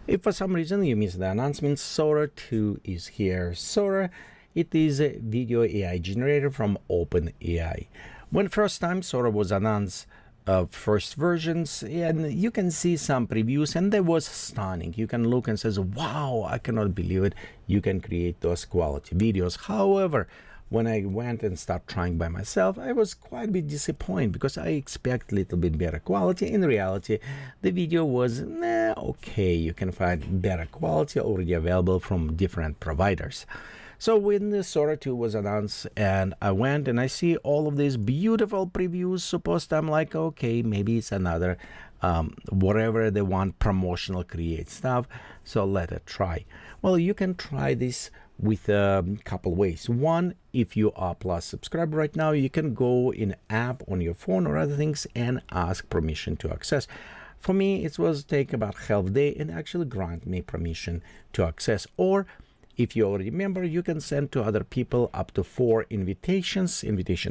If for some reason you missed the announcement, Sora 2 is here. Sora, it is a video AI generator from OpenAI. When first time Sora was announced, first versions, and you can see some previews, and they was stunning. You can look and says, wow, I cannot believe it. You can create those quality videos. However, when I went and started trying by myself, I was quite a bit disappointed because I expect a little bit better quality. In reality, the video was okay. You can find better quality already available from different providers. So when the Sora 2 was announced and I went and I see all of these beautiful previews, supposed I'm like, okay, maybe it's another whatever they want promotional create stuff. So let it try. Well, you can try this with a couple ways. One, if you are Plus subscriber right now, you can go in app on your phone or other things and ask permission to access. For me, it was take about half day and actually grant me permission to access. Or if you already remember, you can send to other people up to 4 invitation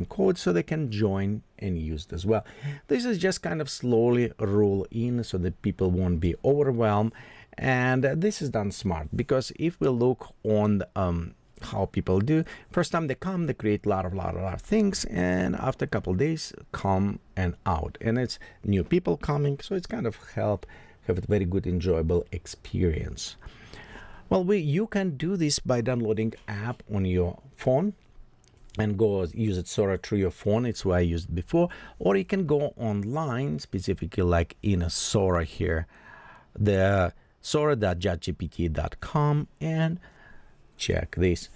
codes, so they can join and use it as well. This is just kind of slowly roll in so that people won't be overwhelmed. And this is done smart, because if we look on how people do, first time they come, they create a lot of things, and after a couple of days come and out, and it's new people coming, so it's kind of have a very good enjoyable experience. Well, you can do this by downloading app on your phone and go use it Sora through your phone. It's what I used before. Or you can go online, specifically like in a Sora here, the sora.chatgpt.com, and check this.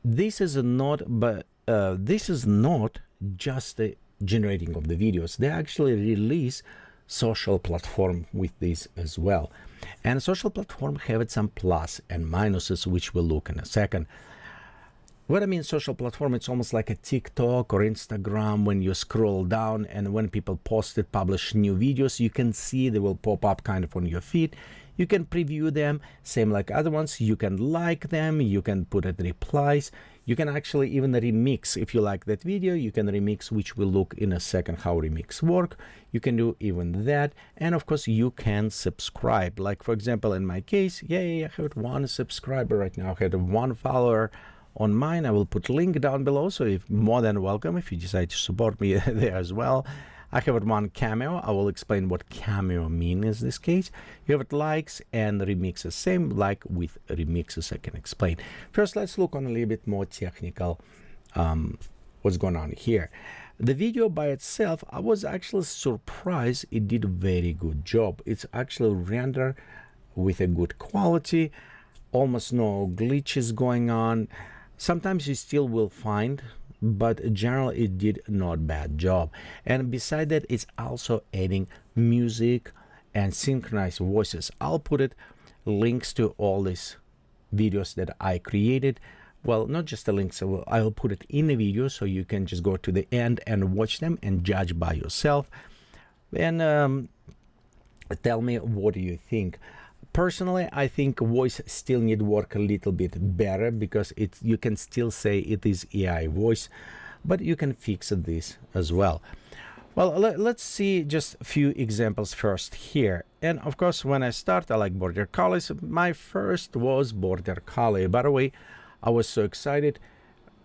This is not just the generating of the videos. They actually release social platform with this as well, and social platform have some plus and minuses, which we'll look in a second. What I mean social platform, it's almost like a TikTok or Instagram. When you scroll down and when people publish new videos, you can see they will pop up kind of on your feed. You can preview them, same like other ones. You can like them, you can put it replies. You can actually even remix. If you like that video, you can remix, which we'll look in a second how remix work. You can do even that. And of course, you can subscribe. Like for example, in my case, I have 1 subscriber right now. I have 1 follower on mine. I will put link down below. So if more than welcome, if you decide to support me there as well. I have it 1 Cameo. I will explain what Cameo means in this case. You have it likes and remixes, same like with remixes I can explain. First, let's look on a little bit more technical what's going on here. The video by itself, I was actually surprised it did a very good job. It's actually rendered with a good quality, almost no glitches going on. Sometimes you still will find, but generally it did not bad job. And beside that, it's also adding music and synchronized voices. I'll put it links to all these videos that I created. Well, not just the links, I'll put it in the video so you can just go to the end and watch them and judge by yourself. And tell me, what do you think? Personally, I think voice still need work a little bit better, because you can still say it is AI voice, but you can fix this as well. Well, let's see just a few examples first here. And of course, when I start, I like Border Collies. My first was Border Collie. By the way, I was so excited.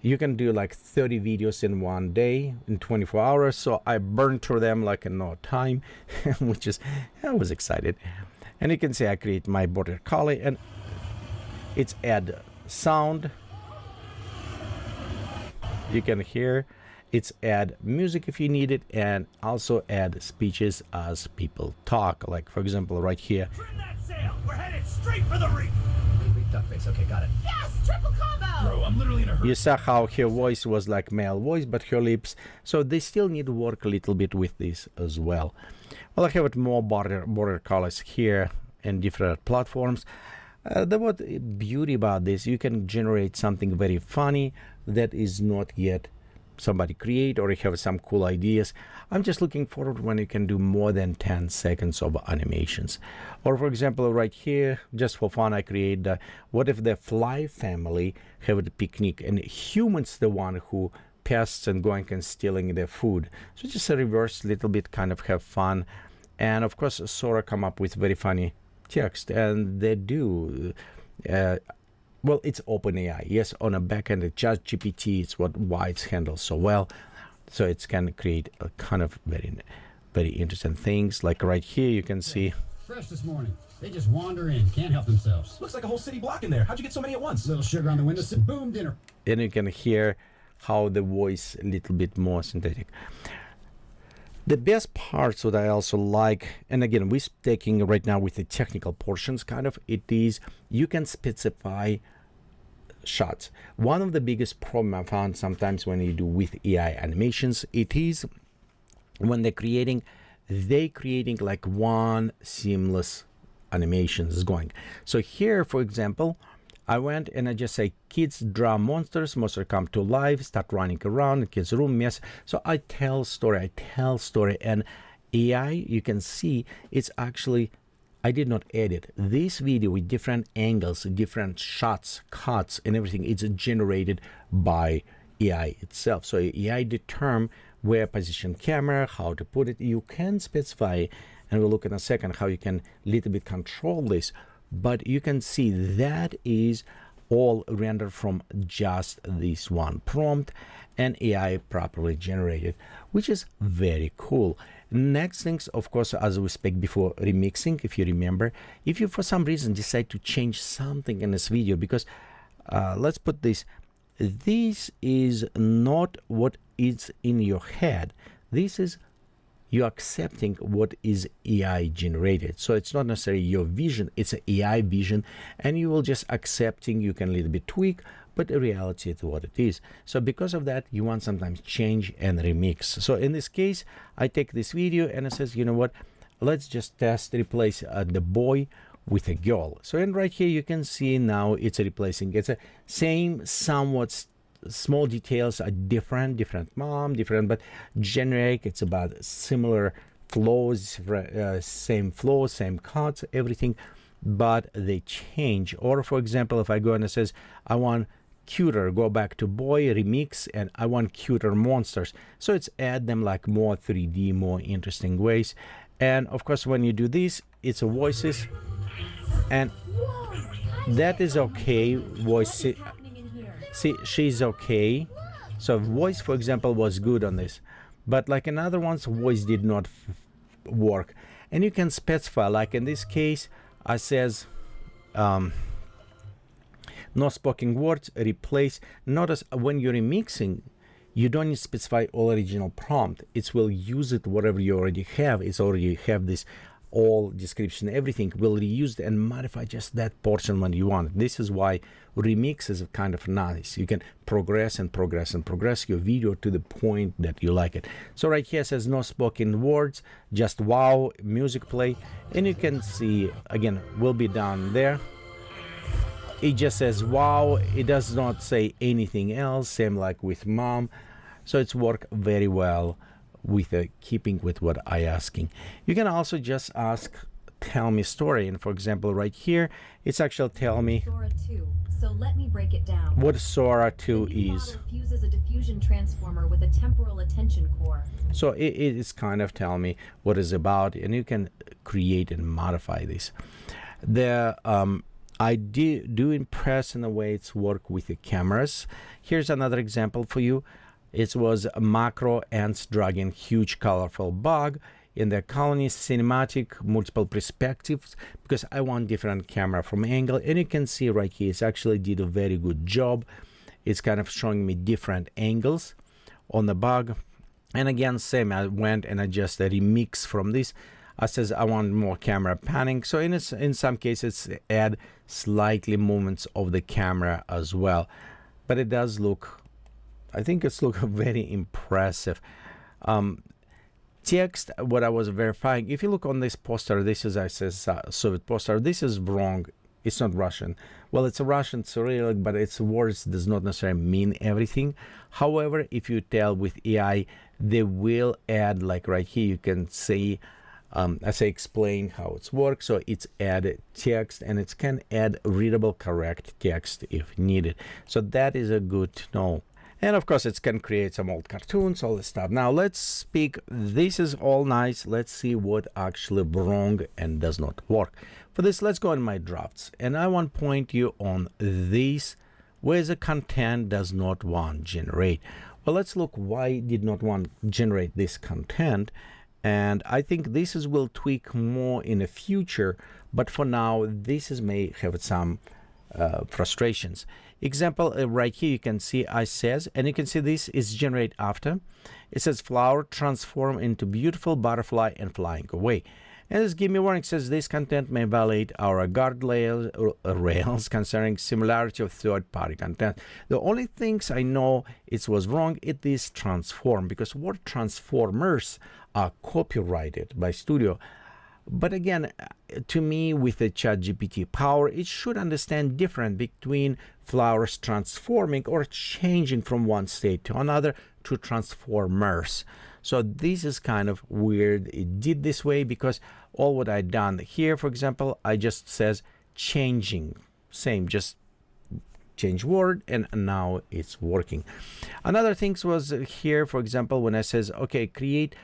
You can do like 30 videos in one day, in 24 hours. So I burned through them like in no time, which is, I was excited. And you can see I create my Border Collie, and it's add sound. You can hear it's add music if you need it, and also add speeches as people talk. Like for example, right here. Trim that sail. We're headed straight for the reef. Duckface. Okay, got it. Yes, triple combo. Bro, I'm literally in a hurry. You saw how her voice was like male voice, but her lips. So they still need to work a little bit with this as well. Well, I have it more border colors here and different platforms. The what beauty about this, you can generate something very funny that is not yet somebody create, or you have some cool ideas. I'm just looking forward when you can do more than 10 seconds of animations. Or for example, right here, just for fun, I create what if the fly family have a picnic and humans the one who pests and going and stealing their food. So just a reverse little bit, kind of have fun And of course, Sora come up with very funny text, and they do. Well, it's OpenAI. Yes, on a backend, it's just GPT. It's why it's handled so well. So it can create a kind of very interesting things. Like right here, you can see. Fresh this morning. They just wander in, can't help themselves. Looks like a whole city block in there. How'd you get so many at once? Little sugar on the window, boom, dinner. And you can hear how the voice a little bit more synthetic. The best parts that I also like, and again, we're taking right now with the technical portions kind of, it is you can specify shots. One of the biggest problem I found sometimes when you do with AI animations, it is when they're creating like one seamless animation is going. So here, for example, I went and I just say kids draw monsters come to life, start running around kids room mess. So I tell story, and AI, you can see it's actually, I did not edit this video with different angles, different shots, cuts, and everything. It's generated by AI itself. So AI determine where position camera, how to put it. You can specify, and we'll look in a second how you can little bit control this. But you can see that is all rendered from just this one prompt, and AI properly generated, which is very cool. Next things, of course, as we spoke before, remixing. If you remember, if you for some reason decide to change something in this video, because let's put this is not what is in your head. This is you're accepting what is AI generated. So it's not necessarily your vision, it's an AI vision, and you will just accepting. You can a little bit tweak, but the reality is what it is. So because of that, you want sometimes change and remix. So in this case, I take this video and it says, you know what, let's just test replace the boy with a girl. So in right here, you can see now it's replacing. It's a same, somewhat small details are different mom, different, but generic. It's about similar flows, same flow, same cuts, everything, but they change. Or for example, if I go and it says I want cuter, go back to boy, remix, and I want cuter monsters, so it's add them like more 3D, more interesting ways. And of course, when you do this, it's a voices, and that is okay. Voice, see, she's okay. So voice, for example, was good on this, but like in other ones, voice did not work. And you can specify, like in this case, I says no spoken words, replace. Notice when you're remixing, you don't need to specify all original prompt. It will use it whatever you already have. It's already have this all description, everything will reuse and modify just that portion when you want. This is why remix is kind of nice. You can progress and progress and progress your video to the point that you like it. So right here it says no spoken words, just wow, music play, and you can see again will be down there. It just says wow, it does not say anything else, same like with mom. So it's worked very well with keeping with what I asking. You can also just ask tell me story, and for example right here it's actually tell me Sora 2. So let me break it down. What Sora 2 the new is. model fuses a diffusion transformer with a temporal attention core. So it is kind of tell me what it's about, and you can create and modify this. The I do impress in the way it's work with the cameras. Here's another example for you. It was a macro ants dragging huge colorful bug in the colony, cinematic, multiple perspectives, because I want different camera from angle. And you can see right here, it's actually did a very good job. It's kind of showing me different angles on the bug. And again, same, I went and I just remix from this. I says I want more camera panning. So in some cases, add slightly movements of the camera as well. But it does look, I think it's look very impressive. Text, what I was verifying, if you look on this poster, this is, I says Soviet poster, this is wrong. It's not Russian. Well, it's a Russian Cyrillic, but its words does not necessarily mean everything. However, if you tell with AI, they will add, like right here, you can see, as I explain how it's works. So it's add text, and it can add readable, correct text if needed. So that is a good to know. And of course, it can create some old cartoons, all this stuff. Now let's speak. This is all nice. Let's see what actually wrong and does not work. For this, let's go in my drafts. And I want to point you on this, where the content does not want generate. Well, let's look why did not want generate this content. And I think this is will tweak more in the future. But for now, this is may have some frustrations. Example right here, you can see I says, and you can see this is generate after. It says flower transform into beautiful butterfly and flying away. And this give me warning, says this content may violate our guardrails concerning similarity of third-party content. The only things I know it was wrong, it is transform, because word transformers are copyrighted by studio. But again, to me, with the ChatGPT power, it should understand different between flowers transforming or changing from one state to another to transformers. So this is kind of weird. It did this way because all what I done here, for example, I just says changing, same, just change word, and now it's working. Another things was here, for example, when I says, okay, create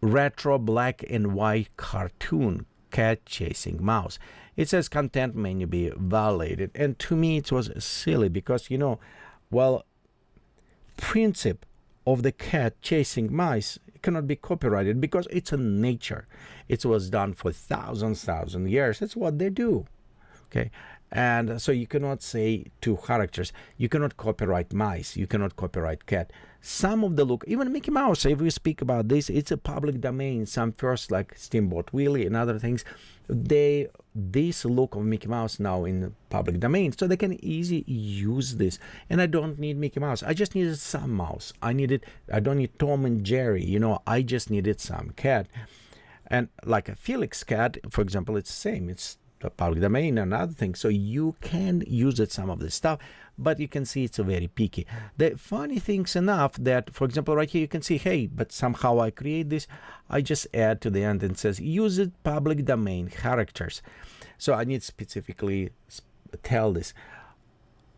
retro black and white cartoon cat chasing mouse. It says content may be violated, and to me it was silly because, you know, well, principle of the cat chasing mice cannot be copyrighted because it's a nature. It was done for thousand years. That's what they do. Okay. And so you cannot say two characters. You cannot copyright mice. You cannot copyright cat. Some of the look, even Mickey Mouse, if we speak about this, it's a public domain. Some first, like Steamboat Willie and other things, this look of Mickey Mouse now in the public domain, so they can easily use this. And I don't need Mickey Mouse. I just needed some mouse. I don't need Tom and Jerry. You know, I just needed some cat. And like a Felix cat, for example, it's the same. It's the public domain and other things. So you can use it, some of this stuff, but you can see it's very picky. The funny things enough that, for example, right here, you can see, hey, but somehow I create this. I just add to the end and says, use it public domain characters. So I need specifically tell this.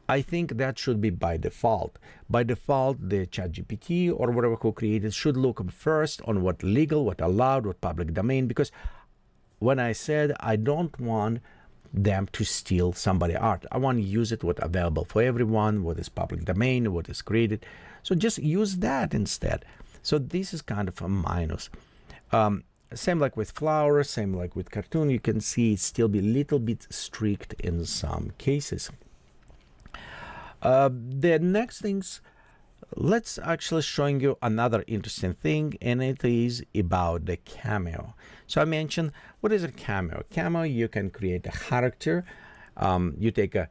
I think that should be by default. By default, the ChatGPT or whatever who created should look first on what legal, what allowed, what public domain, because when I said I don't want them to steal somebody art, I want to use it what available for everyone, what is public domain, what is created. So just use that instead. So this is kind of a minus. Same like with flowers, same like with cartoon. You can see it still be a little bit strict in some cases. The next things, let's actually showing you another interesting thing, and it is about the Cameo. So I mentioned, what is a Cameo? Cameo, you can create a character. You take a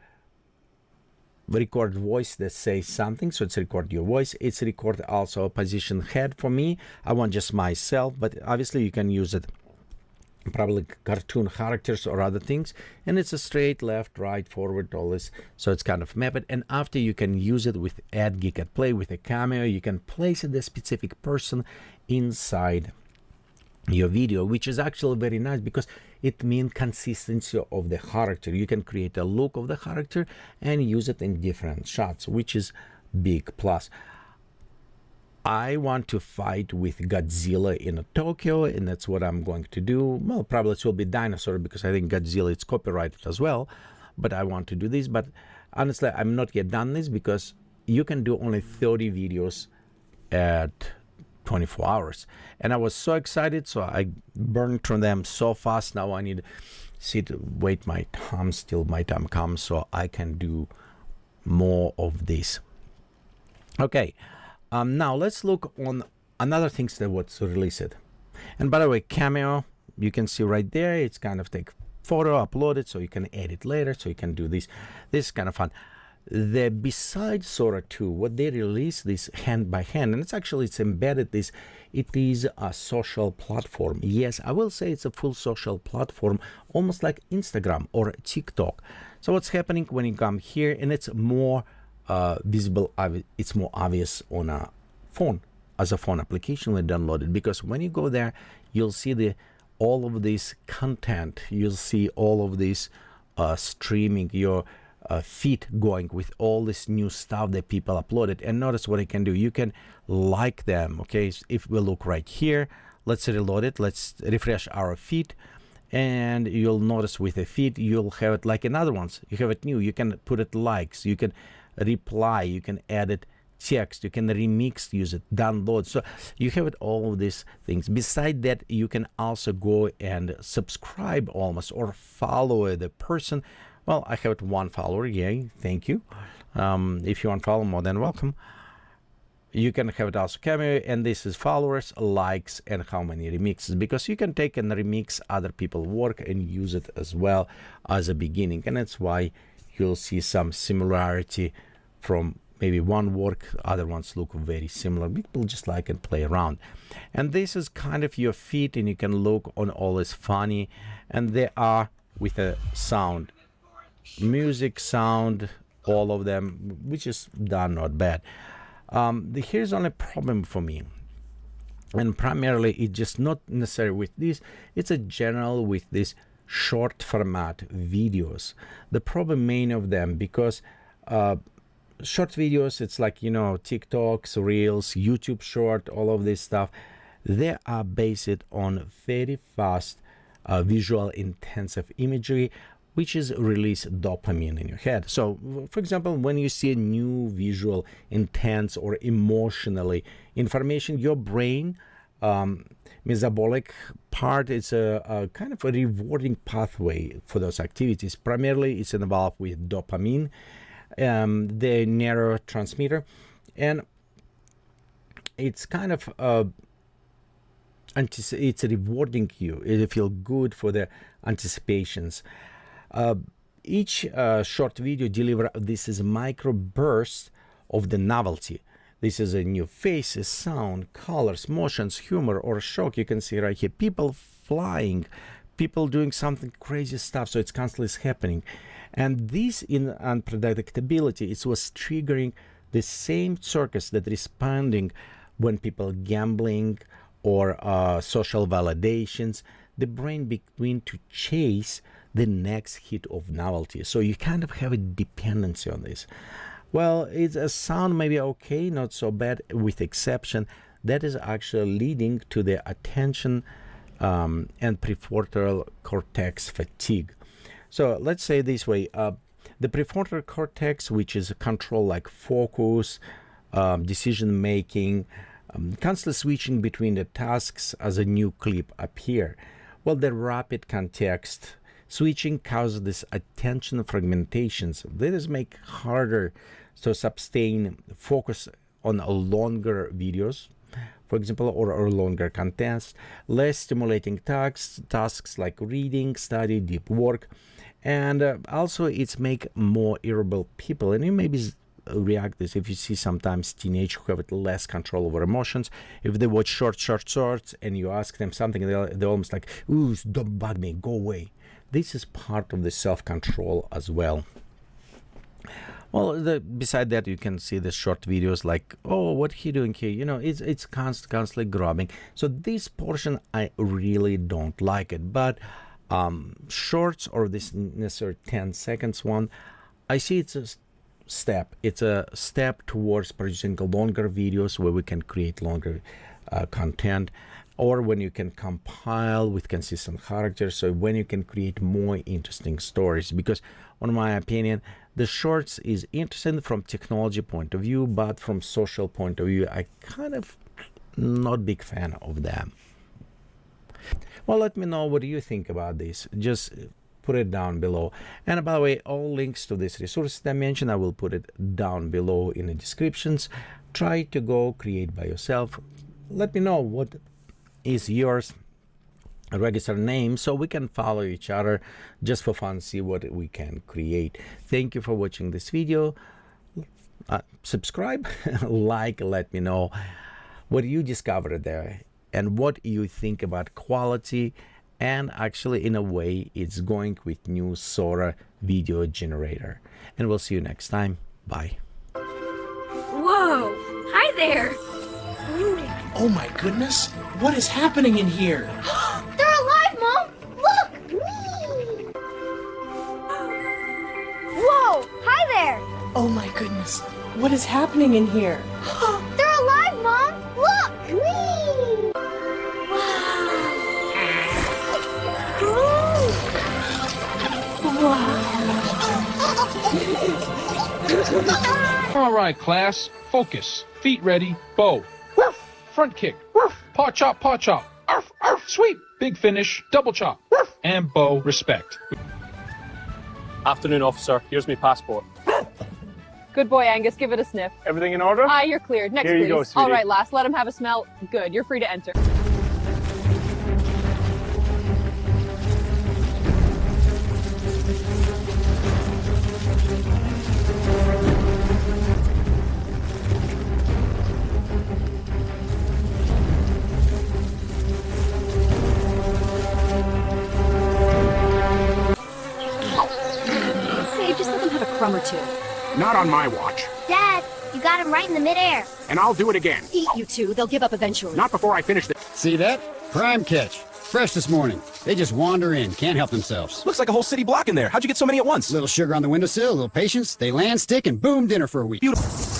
record voice that says something, so it's record your voice. It's record also a position head. For me, I want just myself, but obviously you can use it probably cartoon characters or other things, and it's a straight left, right, forward, all this, so it's kind of mapped. And after you can use it with add Geekatplay with a Cameo, you can place the specific person inside your video, which is actually very nice because it means consistency of the character. You can create a look of the character and use it in different shots, which is big plus. I want to fight with Godzilla in Tokyo, and that's what I'm going to do. Well, probably it will be dinosaur because I think Godzilla is copyrighted as well, but I want to do this. But honestly, I'm not yet done this because you can do only 30 videos at 24 hours. And I was so excited, so I burned through them so fast. Now I need to wait my time till my time comes so I can do more of this. Okay. Now let's look on another things that was released. And by the way, Cameo, you can see right there, it's kind of take photo, upload it, so you can edit later, so you can do this. This is kind of fun. Besides Sora 2, what they released this hand by hand, and it's embedded this, it is a social platform. Yes, I will say it's a full social platform, almost like Instagram or TikTok. So what's happening when you come here, and it's more visible, it's more obvious on a phone, as a phone application when downloaded, because when you go there, you'll see all of this content, you'll see all of this streaming, your feed going with all this new stuff that people uploaded. And notice what I can do. You can like them. Okay, so if we look right here, let's reload it. Let's refresh our feed. And you'll notice with a feed, you'll have it like in other ones. You have it new. You can put it likes. You can reply. You can add it text. You can remix, use it, download. So you have it all of these things. Beside that, you can also go and subscribe almost or follow the person. Well, I have it one follower. Yay, thank you. If you want to follow, more than welcome. You can have it also Cameo, and this is followers, likes, and how many remixes, because you can take and remix other people's work and use it as well as a beginning. And that's why you'll see some similarity from maybe one work, other ones look very similar. People just like and play around. And this is kind of your feed, and you can look on all this funny, and they are with a sound, music, sound, all of them, which is done not bad. Here's only problem for me, and primarily it's just not necessary with this. It's a general with these short format videos. The problem main of them, because short videos, it's like, you know, TikToks, Reels, YouTube Short, all of this stuff, they are based on very fast visual intensive imagery, which is release dopamine in your head. So, for example, when you see a new visual, intense or emotionally information, your brain, metabolic part, it's a kind of a rewarding pathway for those activities. Primarily, it's involved with dopamine, the neurotransmitter, and it's kind of it's rewarding you. It feels good for the anticipations. Each short video deliver this is micro burst of the novelty. This is a new faces, sound, colors, motions, humor, or shock. You can see right here people flying, people doing something crazy stuff. So it's constantly happening, and this in unpredictability, it was triggering the same circuits that responding when people gambling or social validations. The brain begin to chase the next hit of novelty. So you kind of have a dependency on this. Well, it's a sound maybe okay, not so bad, with exception that is actually leading to the attention and prefrontal cortex fatigue. So let's say this way, the prefrontal cortex, which is a control like focus, decision making, constantly switching between the tasks as a new clip appear. Well, the rapid context switching causes this attention fragmentations. This make harder to sustain focus on a longer videos, for example, or longer contents, less stimulating tasks like reading, study, deep work, and also it's make more irritable people. And you maybe react this if you see sometimes teenage who have less control over emotions. If they watch shorts and you ask them something, they're almost like, ooh, don't bug me, go away. This is part of the self-control as well. Well, beside that, you can see the short videos like, oh, what he doing here? You know, it's constantly grabbing. So this portion, I really don't like it. But shorts or this necessary 10 seconds one, I see it's a step. It's a step towards producing longer videos where we can create longer content, or when you can compile with consistent characters, so when you can create more interesting stories. Because in my opinion, the shorts is interesting from technology point of view, but from social point of view, I kind of not big fan of them. Well, let me know what do you think about this. Just put it down below. And by the way, all links to this resource that I mentioned, I will put it down below in the descriptions. Try to go create by yourself. Let me know what is yours register name, so we can follow each other just for fun, see what we can create. Thank you for watching this video. Subscribe, like, let me know what you discovered there and what you think about quality, and actually in a way it's going with new Sora video generator. And we'll see you next time. Bye. Whoa! Hi there! Oh my goodness, what is happening in here? They're alive, Mom! Look! Whoa! Oh my goodness. What is happening in here? They're alive, Mom! Look! Whee! All right, class. Focus. Feet ready. Bow. Front kick. Paw chop, paw chop. Sweep. Big finish. Double chop. And bow. Respect. Afternoon, officer. Here's my passport. Good boy, Angus. Give it a sniff. Everything in order? Aye, you're cleared. Next, Here you please. go, sweetie. All right, lass. Let him have a smell. Good. You're free to enter. Babe, just let them have a crumb or two. Not on my watch. Dad, you got him right in the midair. And I'll do it again. Eat, you two. They'll give up eventually. Not before I finish this. See that? Prime catch. Fresh this morning. They just wander in, can't help themselves. Looks like a whole city block in there. How'd you get so many at once? Little sugar on the windowsill, little patience. They land, stick, and boom, dinner for a week. Beautiful.